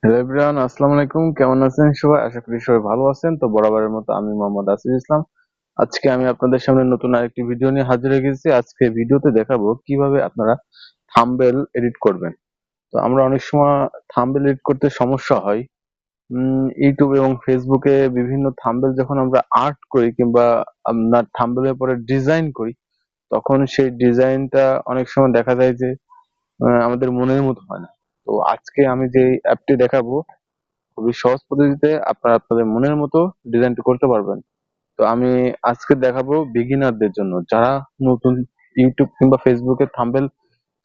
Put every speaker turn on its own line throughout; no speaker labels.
Hello everyone, আসসালামু আলাইকুম। কেমন আছেন সবাই? আশা করি সবাই ভালো আছেন। তো বরাবরের মতো আমি মোহাম্মদ আসিফ ইসলাম। আজকে আমি আপনাদের সামনে নতুন আরেকটি ভিডিও নিয়ে হাজির হয়ে গেছি। আজকে ভিডিওতে দেখাবো কিভাবে আপনারা থাম্বনেল এডিট করবেন। তো আমরা অনেক সময় থাম্বনেল এডিট করতে সমস্যা হয়। ইউটিউব এবং ফেসবুকে বিভিন্ন থাম্বনেল যখন আমরা আর্ট করি কিংবা আপনার থাম্বনেলের পরে ডিজাইন করি, তখন সেই ডিজাইনটা অনেক সময় দেখা যায় যে আমাদের মনের মতো হয় না। তো আজকে আমি যে অ্যাপটি দেখাবো, খুবই সহজ পদ্ধতিতে আপনারা আপনাদের মনের মতো ডিজাইনটা করতে পারবেন। তো আমি আজকে দেখাবো বিগিনারদের জন্য, যারা নতুন ইউটিউব কিংবা ফেসবুকে থাম্বনেল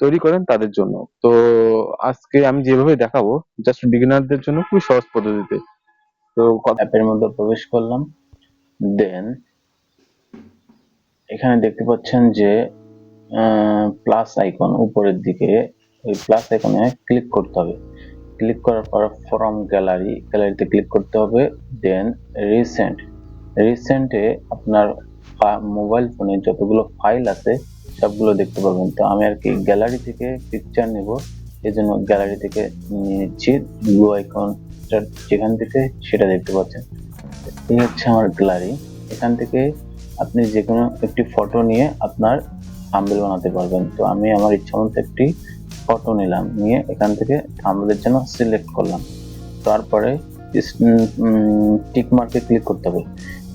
তৈরি করেন তাদের জন্য। তো আজকে আমি যেভাবে দেখাবো জাস্ট বিগিনারদের জন্য, খুবই সহজ পদ্ধতিতে। তো
অ্যাপের মধ্যে প্রবেশ করলাম। দেন এখানে দেখতে পাচ্ছেন যে প্লাস আইকন উপরের দিকে, ওই প্লাস আইকনে ক্লিক করতে হবে। ক্লিক করার পর ফ্রম গ্যালারিতে ক্লিক করতে হবে। দেন রিসেন্টে আপনার মোবাইল ফোনে যতগুলো ফাইল আছে সবগুলো দেখতে পারবেন। তো আমি আর কি গ্যালারি থেকে পিকচার নেব, এই জন্য গ্যালারি থেকে নিয়ে নিচ্ছি। ব্লু আইকন যেখান থেকে সেটা দেখতে পাচ্ছেন, এই হচ্ছে আমার গ্যালারি। এখান থেকে আপনি যে কোনো একটি ফটো নিয়ে আপনার থাম্বনেল বানাতে পারবেন। তো আমি আমার ইচ্ছা মতো একটি ফটো নিলাম, নিয়ে এখান থেকে থাম্বনেলের জন্য সিলেক্ট করলাম। তারপরে টিক মার্কে ক্লিক করতে হবে।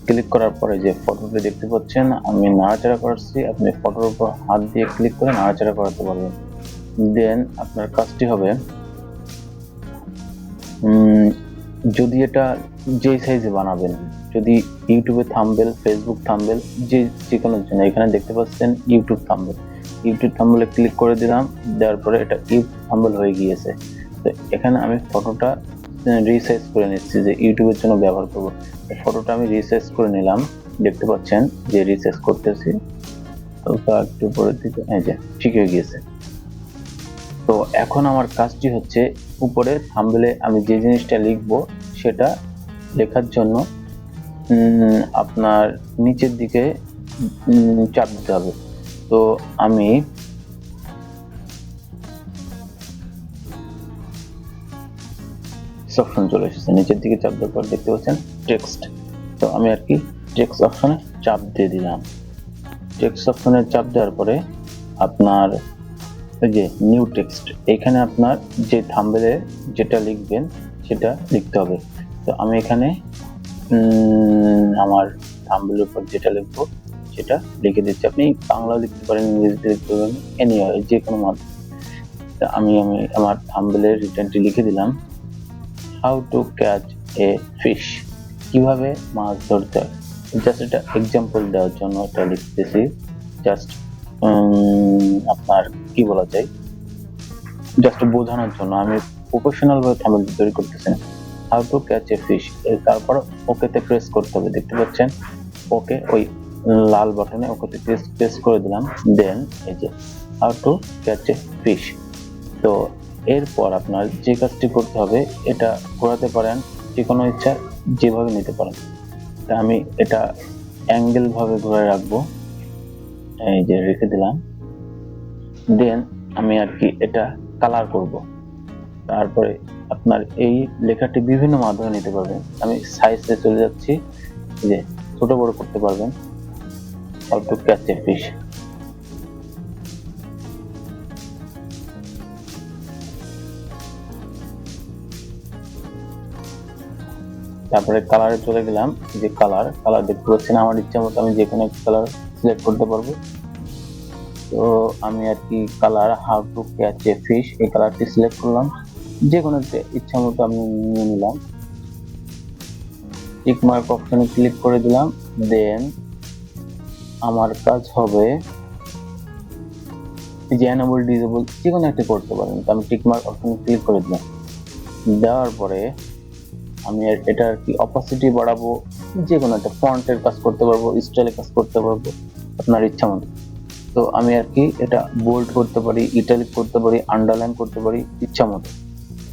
ক্লিক করার পরে যে ফটোটি দেখতে পাচ্ছেন আমি নাড়াচাড়া করছি, আপনি ফটোর উপর হাত দিয়ে ক্লিক করে নাড়াচাড়া করাতে পারবেন। দেন আপনার কাজটি হবে, যদি এটা যে সাইজে বানাবেন, যদি ইউটিউবে থাম্বনেল, ফেসবুক থাম্বনেল, যে কোনো জন্য, এখানে দেখতে পাচ্ছেন ইউটিউব থাম্বনেলে ক্লিক করে দিলাম। দেওয়ার পরে এটা ইউটিউব থাম্বনেল হয়ে গিয়েছে। তো এখানে আমি ফটোটা রিসাইজ করে নিচ্ছি, যে ইউটিউবের জন্য ব্যবহার করব। ফটোটা আমি রিসাইজ করে নিলাম, দেখতে পাচ্ছেন যে রিসাইজ করতেছি। একটু পরের দিকে এই যে ঠিক হয়ে গিয়েছে। তো এখন আমার কাজটি হচ্ছে, উপরে থাম্বনেলে আমি যে জিনিসটা লিখবো সেটা লেখার জন্য আপনার নিচের দিকে চাপ দিতে হবে। তো আমি অপশন চলে এসেছে, নিচের দিকে চাপ দেওয়ার পর দেখতে পাচ্ছেন টেক্সট। তো আমি আর কি টেক্সট অপশনে চাপ দিয়ে দিলাম। টেক্সট অপশনে চাপ দেওয়ার পরে আপনার এই যে নিউ টেক্সট, এখানে আপনার যে থাম্বনেলে যেটা লিখবেন সেটা লিখতে হবে। তো আমি এখানে আমার থাম্বনেলের উপর যেটা লিখবো সেটা লিখে দিচ্ছি। আপনি বাংলাও লিখতে পারেন, ইংরেজিতে লিখতে পারেন, এনিওয়ে যে কোনো মাধ্যমে। আমি আমার থাম্বনেলের রিটার্নটি লিখে দিলাম, how to catch a fish, কিভাবে মাছ ধরতে হয়। জাস্ট এটা এক্সাম্পল দেওয়ার জন্য এটা লিখতেছি, জাস্ট আপনার কি বলা যায়, জাস্ট বোঝানোর জন্য। আমি প্রফেশনাল ভাবে থাম্বনেল তৈরি করতেছি না। How to catch a fish, তারপর ওকেতে প্রেস করতে হবে, দেখতে পাচ্ছেন ওকে, ওই লাল বাটনে ওকেতে প্রেস করে দিলাম। দেন এই যে how to catch a fish. তো এরপর আপনার যে কাজটি করতে হবে, এটা ঘোরাতে পারেন যে কোনো ইচ্ছা, যেভাবে নিতে পারেন। তা আমি এটা অ্যাঙ্গেল ভাবে ঘুরে রাখবো, এই যে রেখে দিলাম। দেন আমি আর কি এটা কালার করব। তারপরে আপনার এই লেখাটি বিভিন্ন মাধ্যমে নিতে পারবেন। আমি সাইজে চলে যাচ্ছি, যে ছোট বড় করতে পারবেন। How to catch a fish, তারপরে কালারে চলে গেলাম। যে কালার দেখতে পাচ্ছেন, আমার ইচ্ছা মতো আমি যে কোনো একটা কালার সিলেক্ট করতে পারবো। তো আমি আর কি colour how to catch a fish এই কালারটি সিলেক্ট করলাম, যে কোনো একটা ইচ্ছা মতো আমি নিয়ে নিলাম। টিক মার্ক অপশনে ক্লিক করে দিলাম। দেন আমার কাজ হবে যে এনেবল ডিসেবল যে কোনো একটা করতে পারেন। তো আমি টিক মার্ক অপশনে ক্লিক করে দিলাম। দেওয়ার পরে আমি এটা আর কি অপাসিটি বাড়াবো, যে কোনো একটা ফন্টের কাজ করতে পারবো, স্টাইলের কাজ করতে পারবো আপনার ইচ্ছা মতো। তো আমি আর কি এটা বোল্ড করতে পারি, ইটালিক করতে পারি, আন্ডারলাইন করতে পারি ইচ্ছা মতো।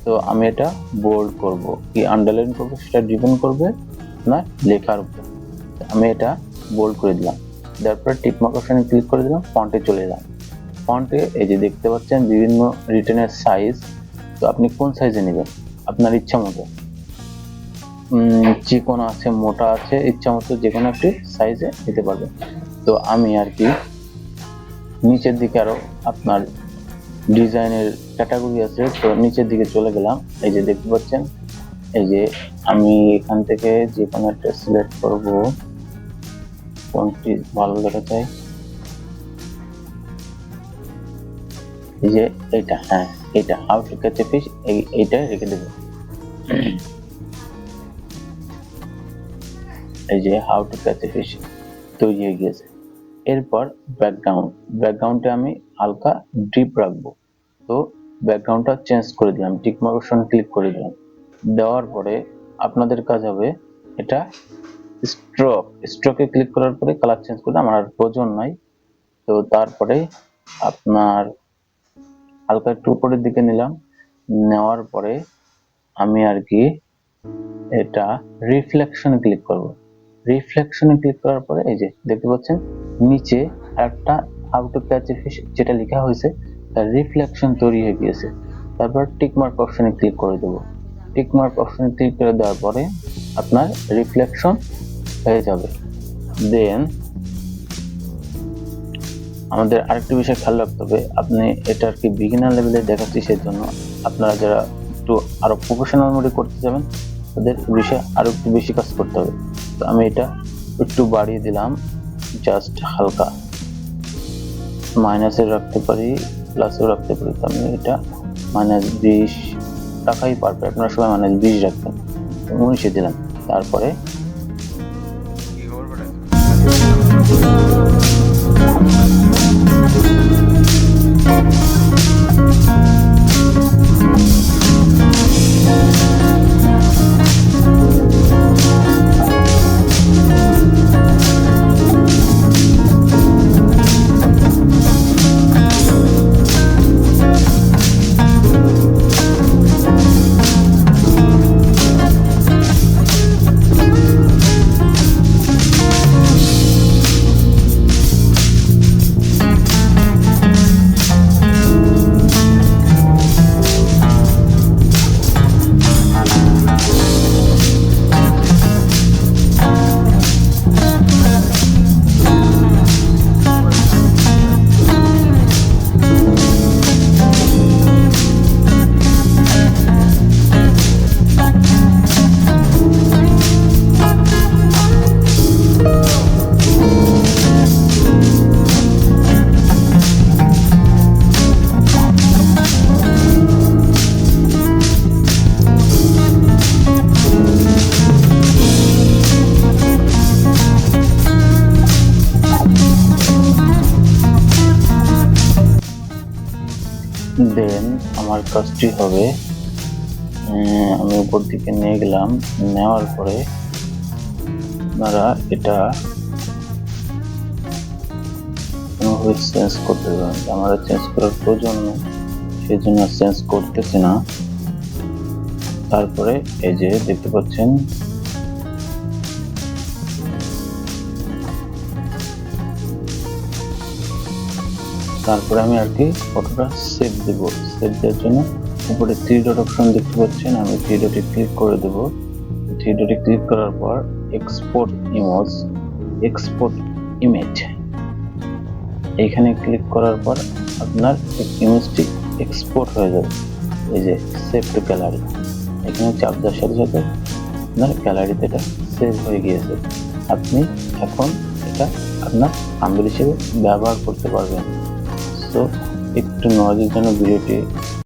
তো আমি এটা বোল্ড করব, কি আন্ডারলাইন করব সেটা ডিপেন্ড করবে আপনার লেখার উপর। আমি এটা বোল্ড করে দিলাম। তারপর টিক মার্ক অপশনে ক্লিক করে দিলাম, ফন্টে চলে এলাম। ফন্টে এই যে দেখতে পাচ্ছেন বিভিন্ন রিটেনের সাইজ। তো আপনি কোন সাইজে নেবেন, আপনার ইচ্ছা মতো, চিকন আছে, মোটা আছে, ইচ্ছা মতো যে কোনো একটি সাইজে নিতে পারবেন। তো আমি আর কি নিচের দিকে আরো আপনার ডিজাইনের ক্যাটাগরি আছে, তো নিচের দিকে চলে গেলাম। এই যে দেখতে পাচ্ছেন, এই যে আমি এখান থেকে যে কোনো একটা সিলেক্ট করব, কোনটি ভালো দেখা যায়। এই যে এইটা, হ্যাঁ এইটা how to catch a fish, এইটা রেখে দেবো। এই যে how to catch a fish তৈরি হয়ে গিয়েছে। এরপর ব্যাকগ্রাউন্ডে আমি হালকা ডিপ রাখবো। তো ব্যাকগ্রাউন্ডটা চেঞ্জ করে দিলাম, টিক মার্ক অপশন ক্লিক করে দিলাম। দেওয়ার পরে আপনাদের কাজ হবে এটা স্ট্রোকে ক্লিক করার পরে কালার চেঞ্জ করে, আমার আর প্রয়োজন নাই। তো তারপরে আপনার হালকা একটু উপরের দিকে নিলাম, নেওয়ার পরে আমি আর কি এটা রিফ্লেকশনে ক্লিক করব। রিফ্লেকশনে ক্লিক করার পরে এই যে দেখতে পাচ্ছেন নিচে একটা how to catch a fish যেটা লেখা হয়েছে তার রিফ্লেকশন তৈরি হয়ে গিয়েছে। তারপর টিক মার্ক অপশনে ক্লিক করে দেব। টিক মার্ক অপশনে ক্লিক করে দেওয়ার পরে আপনার রিফ্লেকশন হয়ে যাবে। দেন আমাদের আরেকটি বিষয় খেয়াল রাখতে হবে, আপনি এটা আর কি বিগিনার লেভেলে দেখাচ্ছি, সেজন্য আপনারা যারা একটু আরো প্রফেশনাল মোডে করতে যাবেন তাদের বিষয়ে আরো একটু বেশি কাজ করতে হবে। তো আমি এটা একটু বাড়িয়ে দিলাম, জাস্ট হালকা, মাইনাসে রাখতে পারি, প্লাসেও রাখতে পারি। তো আমি এটা -20 রাখাই পারফেক্ট, আপনারা সবাই -20 রাখবেন। 19 দিলাম। তারপরে দেন আমার কাজটি হবে, আমি উপর দিকে নিয়ে গেলাম, নেওয়ার পরে আপনারা এটা কোনোভাবে চেঞ্জ করতে পারবেন। আমার চেঞ্জ করার প্রয়োজন নেই, সেই জন্য চেঞ্জ করতেছি না। তারপরে এই যে দেখতে পাচ্ছেন তারপরে আমি আর কি ফটোটা সেভ দেব। সেভ দেওয়ার জন্য উপরে 3 ডট অপশন দেখতে পাচ্ছেন, আমি 3 ডটে ক্লিক করে দেব। 3 ডটে ক্লিক করার পর এক্সপোর্ট ইমেজ, এখানে ক্লিক করার পর আপনার ইমেজটি এক্সপোর্ট হয়ে যাবে। এই যে সেভ টু গ্যালারি, এখানে চাপ দেওয়ার সাথে সাথে আপনার গ্যালারিতে এটা সেভ হয়ে গিয়েছে। আপনি এখন এটা আপনার থাম্বনেল হিসেবে ব্যবহার করতে পারবেন। তো একটু নয়েজের জন্য ভিডিওটি